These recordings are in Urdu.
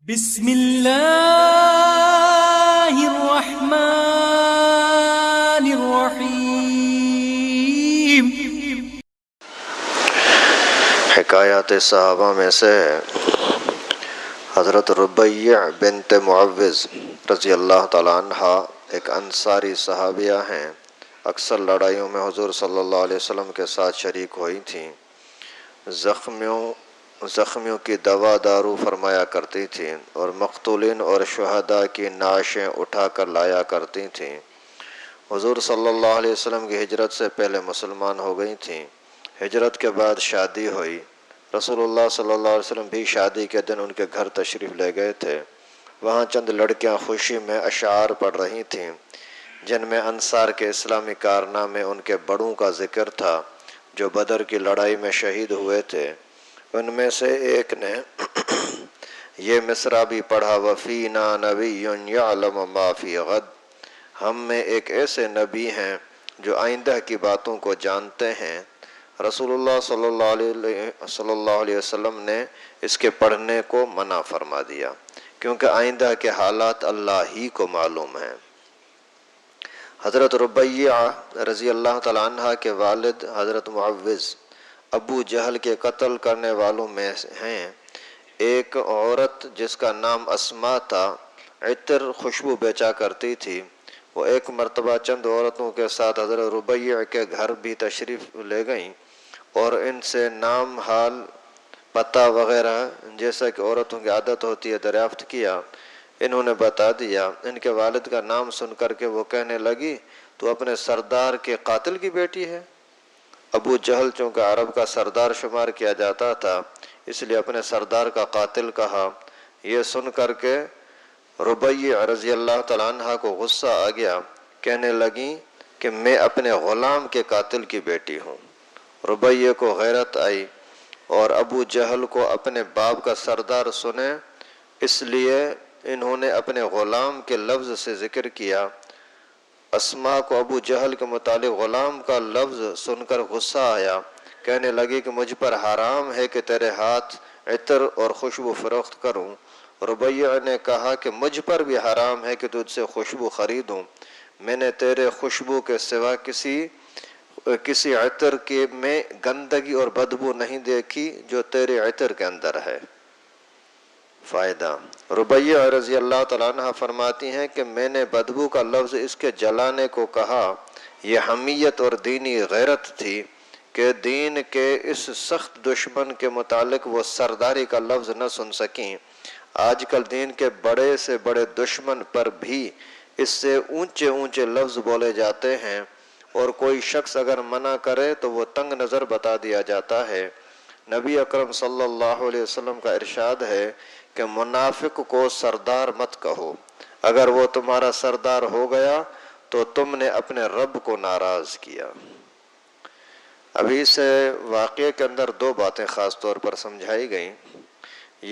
بسم اللہ الرحمن الرحیم۔ حکایات صحابہ میں سے حضرت ربیع بنت معوذ رضی اللہ تعالیٰ عنہ ایک انصاری صحابیہ ہیں۔ اکثر لڑائیوں میں حضور صلی اللہ علیہ وسلم کے ساتھ شریک ہوئی تھیں۔ زخمیوں کی دوا دارو فرمایا کرتی تھیں اور مقتولین اور شہداء کی نعشیں اٹھا کر لایا کرتی تھیں۔ حضور صلی اللہ علیہ وسلم کی ہجرت سے پہلے مسلمان ہو گئی تھیں۔ ہجرت کے بعد شادی ہوئی۔ رسول اللہ صلی اللہ علیہ وسلم بھی شادی کے دن ان کے گھر تشریف لے گئے تھے۔ وہاں چند لڑکیاں خوشی میں اشعار پڑھ رہی تھیں جن میں انصار کے اسلامی کارنامے ان کے بڑوں کا ذکر تھا جو بدر کی لڑائی میں شہید ہوئے تھے۔ ان میں سے ایک نے یہ مصرع بھی پڑھا، وَفِينَا نَبِيٌّ يَعْلَمُ مَا فِي غَدٍ، ہم میں ایک ایسے نبی ہیں جو آئندہ کی باتوں کو جانتے ہیں۔ رسول اللہ صلی اللہ علیہ وسلم نے اس کے پڑھنے کو منع فرما دیا کیونکہ آئندہ کے حالات اللہ ہی کو معلوم ہیں۔ حضرت ربیع رضی اللہ تعالیٰ عنہ کے والد حضرت معوذ ابو جہل کے قتل کرنے والوں میں ہیں۔ ایک عورت جس کا نام اسما تھا عطر خوشبو بیچا کرتی تھی۔ وہ ایک مرتبہ چند عورتوں کے ساتھ حضرت ربیع کے گھر بھی تشریف لے گئیں اور ان سے نام، حال، پتہ وغیرہ جیسا کہ عورتوں کی عادت ہوتی ہے دریافت کیا۔ انہوں نے بتا دیا۔ ان کے والد کا نام سن کر کے وہ کہنے لگی، تو اپنے سردار کے قاتل کی بیٹی ہے؟ ابو جہل چونکہ عرب کا سردار شمار کیا جاتا تھا اس لیے اپنے سردار کا قاتل کہا۔ یہ سن کر کے ربیع رضی اللہ تعالیٰ عنہ کو غصہ آ گیا۔ کہنے لگیں کہ میں اپنے غلام کے قاتل کی بیٹی ہوں۔ ربیع کو غیرت آئی اور ابو جہل کو اپنے باپ کا سردار سنے اس لیے انہوں نے اپنے غلام کے لفظ سے ذکر کیا۔ اسما کو ابو جہل کے متعلق غلام کا لفظ سن کر غصہ آیا۔ کہنے لگی کہ مجھ پر حرام ہے کہ تیرے ہاتھ عطر اور خوشبو فروخت کروں۔ ربیع نے کہا کہ مجھ پر بھی حرام ہے کہ تجھ سے خوشبو خریدوں۔ میں نے تیرے خوشبو کے سوا کسی عطر کے میں گندگی اور بدبو نہیں دیکھی جو تیرے عطر کے اندر ہے۔ فائدہ: ربیع رضی اللہ تعالیٰ عنہ فرماتی ہیں کہ میں نے بدبو کا لفظ اس کے جلانے کو کہا۔ یہ حمیت اور دینی غیرت تھی کہ دین کے اس سخت دشمن کے متعلق وہ سرداری کا لفظ نہ سن سکیں۔ آج کل دین کے بڑے سے بڑے دشمن پر بھی اس سے اونچے اونچے لفظ بولے جاتے ہیں اور کوئی شخص اگر منع کرے تو وہ تنگ نظر بتا دیا جاتا ہے۔ نبی اکرم صلی اللہ علیہ وسلم کا ارشاد ہے کہ منافق کو سردار مت کہو، اگر وہ تمہارا سردار ہو گیا تو تم نے اپنے رب کو ناراض کیا۔ ابھی سے واقعے کے اندر دو باتیں خاص طور پر سمجھائی گئیں۔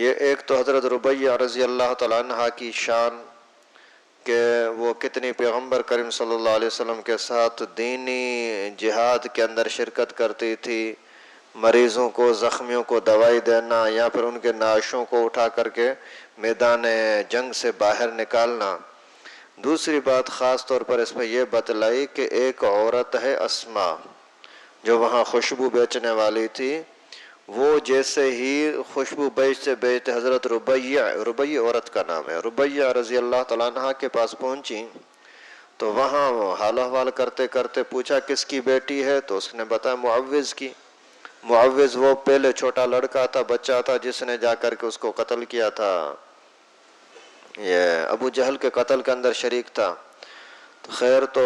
یہ ایک تو حضرت ربیع رضی اللہ تعالیٰ عنہ کی شان کہ وہ کتنی پیغمبر کریم صلی اللہ علیہ وسلم کے ساتھ دینی جہاد کے اندر شرکت کرتی تھی، مریضوں کو، زخمیوں کو دوائی دینا یا پھر ان کے نعشوں کو اٹھا کر کے میدان جنگ سے باہر نکالنا۔ دوسری بات خاص طور پر اس میں یہ بتلائی کہ ایک عورت ہے اسما جو وہاں خوشبو بیچنے والی تھی۔ وہ جیسے ہی خوشبو بیچتے حضرت ربیع عورت کا نام ہے، ربیع رضی اللہ تعالیٰ عنہ کے پاس پہنچی تو وہاں حال احوال کرتے کرتے پوچھا کس کی بیٹی ہے تو اس نے بتایا معوذ کی۔ معوذ وہ پہلے چھوٹا لڑکا تھا، بچہ تھا جس نے جا کر کے اس کو قتل کیا تھا، یہ ابو جہل کے قتل کے اندر شریک تھا۔ خیر تو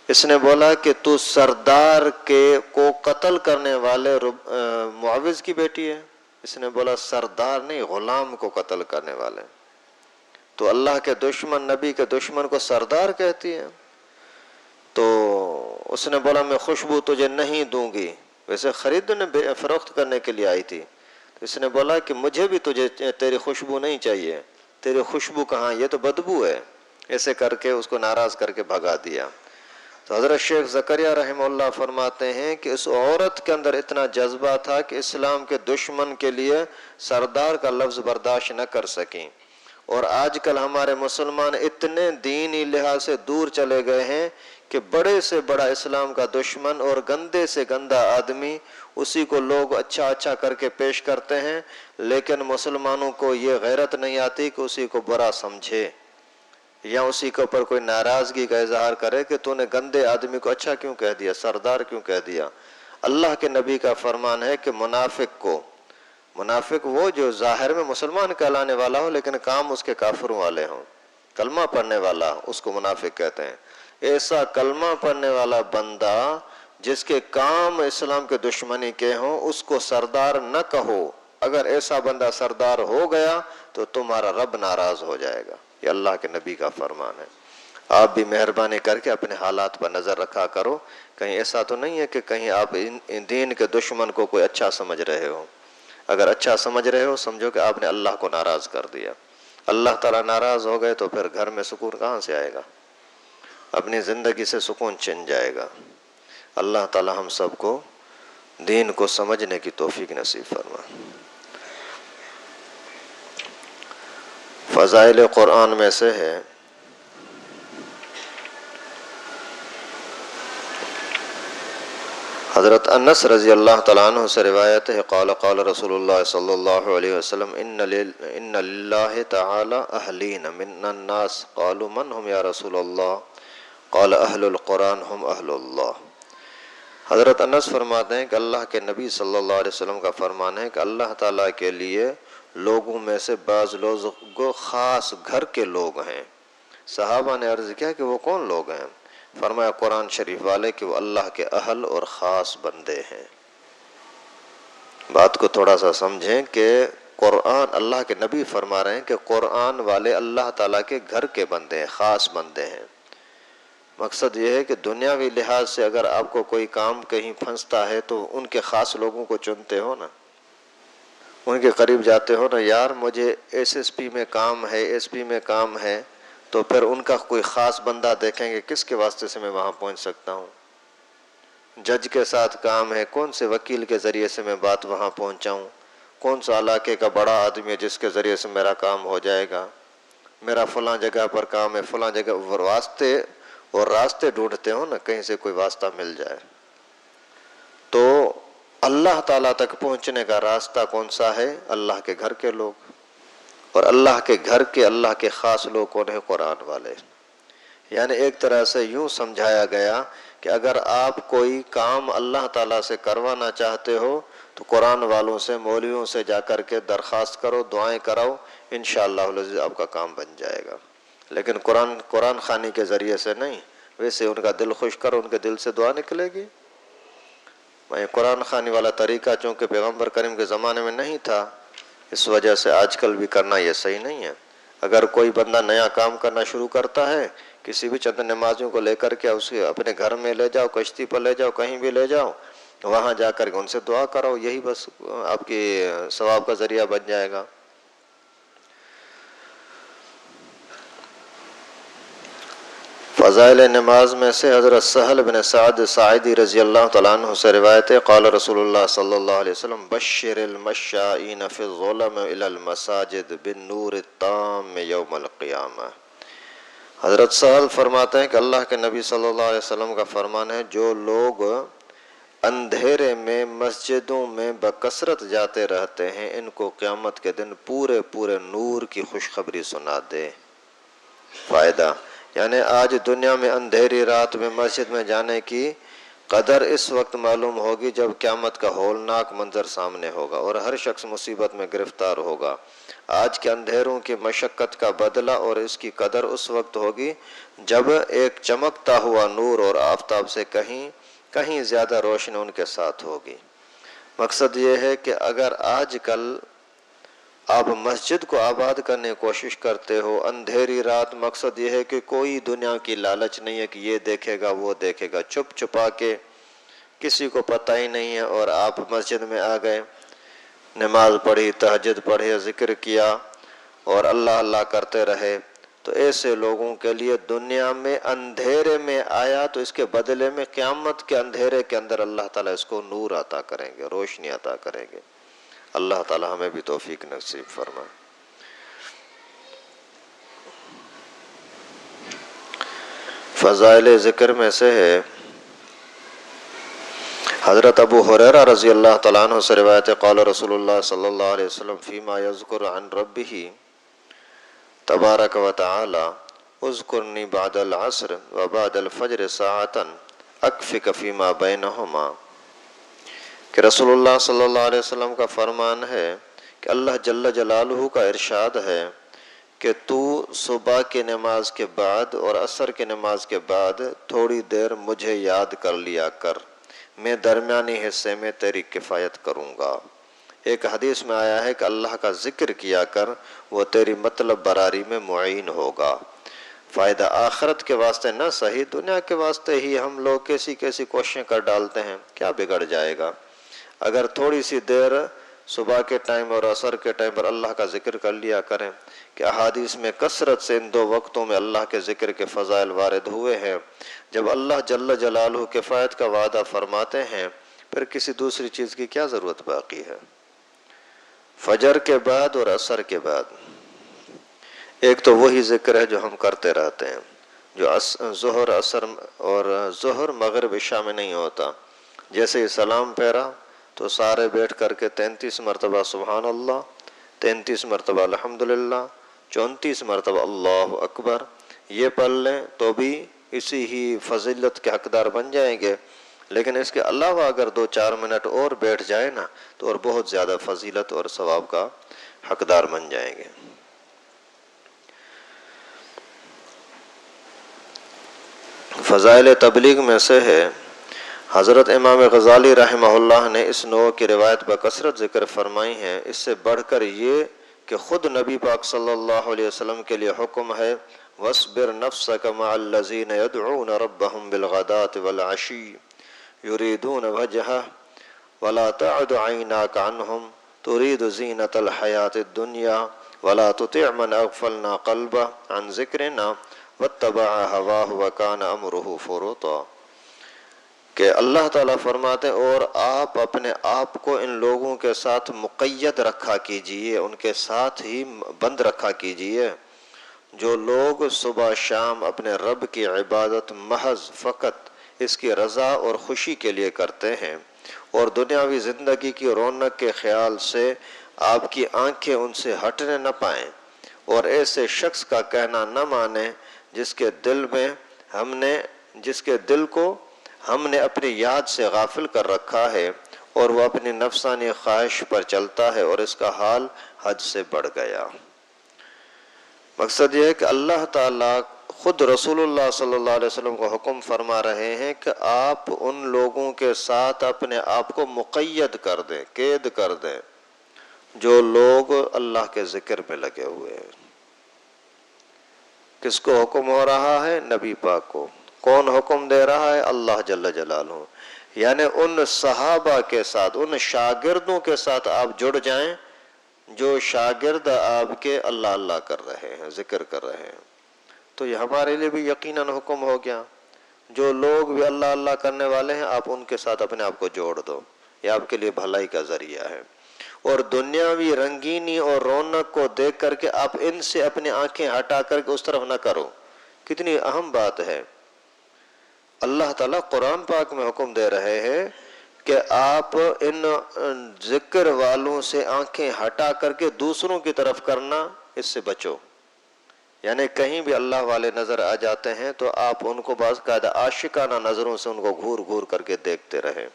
اس نے بولا کہ تو سردار کو قتل کرنے والے معوذ کی بیٹی ہے؟ اس نے بولا سردار نہیں، غلام کو قتل کرنے والے۔ تو اللہ کے دشمن، نبی کے دشمن کو سردار کہتی ہے؟ تو اس نے بولا میں خوشبو تجھے نہیں دوں گی، ویسے خریدنے فروخت کرنے کے لیے آئی تھی۔ تو اس نے بولا کہ مجھے بھی تیری خوشبو نہیں چاہیے، تیری خوشبو کہاں، یہ تو بدبو ہے۔ ایسے کر کے اس کو ناراض کر کے بھگا دیا۔ تو حضرت شیخ زکریا رحمہ اللہ فرماتے ہیں کہ اس عورت کے اندر اتنا جذبہ تھا کہ اسلام کے دشمن کے لیے سردار کا لفظ برداشت نہ کر سکیں. اور آج کل ہمارے مسلمان اتنے دینی لحاظ سے دور چلے گئے ہیں کہ بڑے سے بڑا اسلام کا دشمن اور گندے سے گندا آدمی اسی کو لوگ اچھا اچھا کر کے پیش کرتے ہیں، لیکن مسلمانوں کو یہ غیرت نہیں آتی کہ اسی کو برا سمجھے یا اسی کے اوپر کوئی ناراضگی کا اظہار کرے کہ تو نے گندے آدمی کو اچھا کیوں کہہ دیا، سردار کیوں کہہ دیا. اللہ کے نبی کا فرمان ہے کہ منافق وہ جو ظاہر میں مسلمان کہلانے والا ہو لیکن کام اس کے کافروں والے ہوں، کلمہ پڑھنے والا اس کو منافق کہتے ہیں. ایسا کلمہ پڑھنے والا بندہ جس کے کام اسلام کے دشمنی کے ہوں اس کو سردار نہ کہو. اگر ایسا بندہ سردار ہو گیا تو تمہارا رب ناراض ہو جائے گا. یہ اللہ کے نبی کا فرمان ہے. آپ بھی مہربانی کر کے اپنے حالات پر نظر رکھا کرو، کہیں ایسا تو نہیں ہے کہ کہیں آپ ان دین کے دشمن کو کوئی اچھا سمجھ رہے ہو. اگر اچھا سمجھ رہے ہو سمجھو کہ آپ نے اللہ کو ناراض کر دیا. اللہ تعالیٰ ناراض ہو گئے تو پھر گھر میں سکون کہاں سے آئے گا، اپنی زندگی سے سکون چھن جائے گا. اللہ تعالیٰ ہم سب کو دین کو سمجھنے کی توفیق نصیب فرما. فضائل قرآن میں سے ہے حضرت انس رضی اللہ تعالیٰ عنہ سے روایت ہے، قال قال رسول اللہ صلی اللہ علیہ وسلم ان للہ تعالی اہلین من الناس قالوا من هم یا رسول اللہ قال اہل القرآن هم اہل اللہ. حضرت انس فرماتے ہیں کہ اللہ کے نبی صلی اللہ علیہ وسلم کا فرمان ہے کہ اللہ تعالیٰ کے لیے لوگوں میں سے بعض لوگ خاص گھر کے لوگ ہیں. صحابہ نے عرض کیا کہ وہ کون لوگ ہیں؟ فرمایا قرآن شریف والے کہ وہ اللہ کے اہل اور خاص بندے ہیں. بات کو تھوڑا سا سمجھیں کہ قرآن اللہ کے نبی فرما رہے ہیں کہ قرآن والے اللہ تعالیٰ کے گھر کے بندے ہیں، خاص بندے ہیں. مقصد یہ ہے کہ دنیاوی لحاظ سے اگر آپ کو کوئی کام کہیں پھنستا ہے تو ان کے خاص لوگوں کو چنتے ہو نا، ان کے قریب جاتے ہو نا. یار مجھے ایس پی میں کام ہے، ایس پی میں کام ہے، تو پھر ان کا کوئی خاص بندہ دیکھیں گے کس کے واسطے سے میں وہاں پہنچ سکتا ہوں. جج کے ساتھ کام ہے، کون سے وکیل کے ذریعے سے میں بات وہاں پہنچاؤں، کون سا علاقے کا بڑا آدمی ہے جس کے ذریعے سے میرا کام ہو جائے گا، میرا فلاں جگہ پر کام ہے، فلاں جگہ راستے ڈھونڈتے ہو نا، کہیں سے کوئی واسطہ مل جائے. تو اللہ تعالیٰ تک پہنچنے کا راستہ کون سا ہے؟ اللہ کے گھر کے لوگ. اور اللہ کے گھر کے اللہ کے خاص لوگ کون ہیں؟ قرآن والے. یعنی ایک طرح سے یوں سمجھایا گیا کہ اگر آپ کوئی کام اللہ تعالیٰ سے کروانا چاہتے ہو تو قرآن والوں سے، مولویوں سے جا کر کے درخواست کرو، دعائیں کراؤ، انشاءاللہ العزیز آپ کا کام بن جائے گا. لیکن قرآن خوانی کے ذریعے سے نہیں. ویسے ان کا دل خوش کرو، ان کے دل سے دعا نکلے گی. قرآن خوانی والا طریقہ چونکہ پیغمبر کریم کے زمانے میں نہیں تھا، اس وجہ سے آج کل بھی کرنا یہ صحیح نہیں ہے. اگر کوئی بندہ نیا کام کرنا شروع کرتا ہے، کسی بھی چند نمازیوں کو لے کر کے اسے اپنے گھر میں لے جاؤ، کشتی پر لے جاؤ، کہیں بھی لے جاؤ، وہاں جا کر کے ان سے دعا کراؤ، یہی بس آپ کی ثواب کا ذریعہ بن جائے گا. فضائل نماز میں سے حضرت سہل بن سعد ساعدی رضی اللہ تعالیٰ عنہ سے روایت ہے، قال رسول اللہ صلی اللہ علیہ وسلم بشر المشائین فی الظلم الی المساجد بالنور التام یوم القیامہ. حضرت سہل فرماتے ہیں کہ اللہ کے نبی صلی اللہ علیہ وسلم کا فرمان ہے، جو لوگ اندھیرے میں مسجدوں میں بکثرت جاتے رہتے ہیں ان کو قیامت کے دن پورے نور کی خوشخبری سنا دے. فائدہ یعنی آج دنیا میں اندھیری رات میں مسجد میں جانے کی قدر اس وقت معلوم ہوگی جب قیامت کا ہولناک منظر سامنے ہوگا اور ہر شخص مصیبت میں گرفتار ہوگا. آج کے اندھیروں کی مشقت کا بدلہ اور اس کی قدر اس وقت ہوگی جب ایک چمکتا ہوا نور اور آفتاب سے کہیں زیادہ روشنی ان کے ساتھ ہوگی. مقصد یہ ہے کہ اگر آج کل آپ مسجد کو آباد کرنے کی کوشش کرتے ہو اندھیری رات، مقصد یہ ہے کہ کوئی دنیا کی لالچ نہیں ہے کہ یہ دیکھے گا وہ دیکھے گا، چھپ چھپا کے کسی کو پتہ ہی نہیں ہے، اور آپ مسجد میں آ گئے، نماز پڑھی، تہجد پڑھی، ذکر کیا اور اللہ کرتے رہے، تو ایسے لوگوں کے لیے دنیا میں اندھیرے میں آیا تو اس کے بدلے میں قیامت کے اندھیرے کے اندر اللہ تعالیٰ اس کو نور عطا کریں گے، روشنی عطا کریں گے۔ اللہ تعالیٰ ہمیں بھی توفیق نصیب فرمائے۔ فضائل ذکر میں سے ہے حضرت ابو ہریرہ رضی اللہ تعالیٰ عنہ سے روایت ہے، قال رسول اللہ صلی اللہ علیہ وسلم فیما یذکر عن ربہ تبارک و تعالی اذکرنی بعد العصر و بعد الفجر ساعتا اکفک فیما بینہما، کہ رسول اللہ صلی اللہ علیہ وسلم کا فرمان ہے کہ اللہ جل جلالہ کا ارشاد ہے کہ تو صبح کی نماز کے بعد اور عصر کی نماز کے بعد تھوڑی دیر مجھے یاد کر لیا کر، میں درمیانی حصے میں تیری کفایت کروں گا۔ ایک حدیث میں آیا ہے کہ اللہ کا ذکر کیا کر، وہ تیری مطلب براری میں معین ہوگا۔ فائدہ آخرت کے واسطے نہ صحیح، دنیا کے واسطے ہی ہم لوگ کیسی کیسی کوششیں کر ڈالتے ہیں، کیا بگڑ جائے گا؟ اگر تھوڑی سی دیر صبح کے ٹائم اور عصر کے ٹائم پر اللہ کا ذکر کر لیا کریں، کہ احادیث میں کثرت سے ان دو وقتوں میں اللہ کے ذکر کے فضائل وارد ہوئے ہیں۔ جب اللہ جل جلالہ کفایت کا وعدہ فرماتے ہیں، پھر کسی دوسری چیز کی کیا ضرورت باقی ہے؟ فجر کے بعد اور عصر کے بعد ایک تو وہی ذکر ہے جو ہم کرتے رہتے ہیں، جو ظہر عصر اور ظہر مغرب عشاء میں نہیں ہوتا۔ جیسے ہی سلام پھیرا تو سارے بیٹھ کر کے 33 مرتبہ سبحان اللہ، 33 مرتبہ الحمدللہ، 34 مرتبہ اللہ اکبر، یہ پڑھ لیں تو بھی اسی ہی فضیلت کے حقدار بن جائیں گے۔ لیکن اس کے علاوہ اگر 2-4 منٹ اور بیٹھ جائے نا تو اور بہت زیادہ فضیلت اور ثواب کا حقدار بن جائیں گے۔ فضائل تبلیغ میں سے ہے حضرت امام غزالی رحمہ اللہ نے اس نوع کی روایت بکثرت ذکر فرمائی ہے۔ اس سے بڑھ کر یہ کہ خود نبی پاک صلی اللہ علیہ وسلم کے لیے حکم ہے وَاصْبِرْ نَفْسَكَ مَعَ الَّذِينَ يَدْعُونَ رَبَّهُمْ بِالْغَدَاةِ وَالْعَشِيِّ يُرِيدُونَ وَجْهَهُ وَلَا تَعْدُ عَيْنَاكَ عَنْهُمْ تُرِيدُ زِينَةَ الْحَيَاةِ الدُّنْيَا وَلَا تُطِعْ مَنْ أَغْفَلْنَا قَلْبَهُ عَنْ ذِكْرِنَا وَاتَّبَعَ هَوَاهُ وَكَانَ أَمْرُهُ فُرُطًا، کہ اللہ تعالیٰ فرماتے ہیں اور آپ اپنے آپ کو ان لوگوں کے ساتھ مقید رکھا کیجئے، ان کے ساتھ ہی بند رکھا کیجئے جو لوگ صبح شام اپنے رب کی عبادت محض فقط اس کی رضا اور خوشی کے لیے کرتے ہیں، اور دنیاوی زندگی کی رونق کے خیال سے آپ کی آنکھیں ان سے ہٹنے نہ پائیں، اور ایسے شخص کا کہنا نہ مانیں جس کے دل کو ہم نے اپنی یاد سے غافل کر رکھا ہے اور وہ اپنی نفسانی خواہش پر چلتا ہے اور اس کا حال حد سے بڑھ گیا۔ مقصد یہ ہے کہ اللہ تعالیٰ خود رسول اللہ صلی اللہ علیہ وسلم کو حکم فرما رہے ہیں کہ آپ ان لوگوں کے ساتھ اپنے آپ کو مقید کر دیں، قید کر دیں جو لوگ اللہ کے ذکر میں لگے ہوئے ہیں۔ کس کو حکم ہو رہا ہے؟ نبی پاک کو۔ کون حکم دے رہا ہے؟ اللہ جل جلالہ۔ یعنی ان صحابہ کے ساتھ، ان شاگردوں کے ساتھ آپ جڑ جائیں جو شاگرد آپ کے اللہ اللہ کر رہے ہیں، ذکر کر رہے ہیں۔ تو یہ ہمارے لیے بھی یقیناً حکم ہو گیا، جو لوگ بھی اللہ اللہ کرنے والے ہیں آپ ان کے ساتھ اپنے آپ کو جوڑ دو، یہ آپ کے لیے بھلائی کا ذریعہ ہے۔ اور دنیاوی رنگینی اور رونق کو دیکھ کر کے آپ ان سے اپنی آنکھیں ہٹا کر کے اس طرف نہ کرو۔ کتنی اہم بات ہے۔ اللہ تعالیٰ قرآن پاک میں حکم دے رہے ہیں کہ آپ ان ذکر والوں سے آنکھیں ہٹا کر کے دوسروں کی طرف کرنا، اس سے بچو۔ یعنی کہیں بھی اللہ والے نظر آ جاتے ہیں تو آپ ان کو باقاعدہ عاشقانہ نظروں سے ان کو گھور گھور کر کے دیکھتے رہیں۔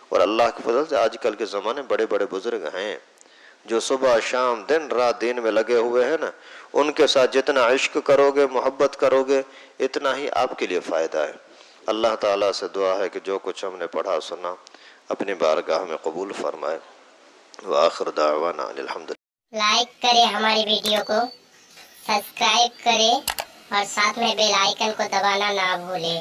اور اللہ کے فضل سے آج کل کے زمانے بڑے بڑے بزرگ ہیں جو صبح شام دن رات دین میں لگے ہوئے ہیں نا، ان کے ساتھ جتنا عشق کرو گے، محبت کرو گے، اتنا ہی آپ کے لیے فائدہ ہے۔ اللہ تعالیٰ سے دعا ہے کہ جو کچھ ہم نے پڑھا سنا اپنی بارگاہ میں قبول فرمائے۔ وآخر دعوانا الحمدللہ۔ لائک کرے ہماری ویڈیو کو، سبسکرائب کرے اور ساتھ میں بیل آئیکن کو دبانا نہ بھولے۔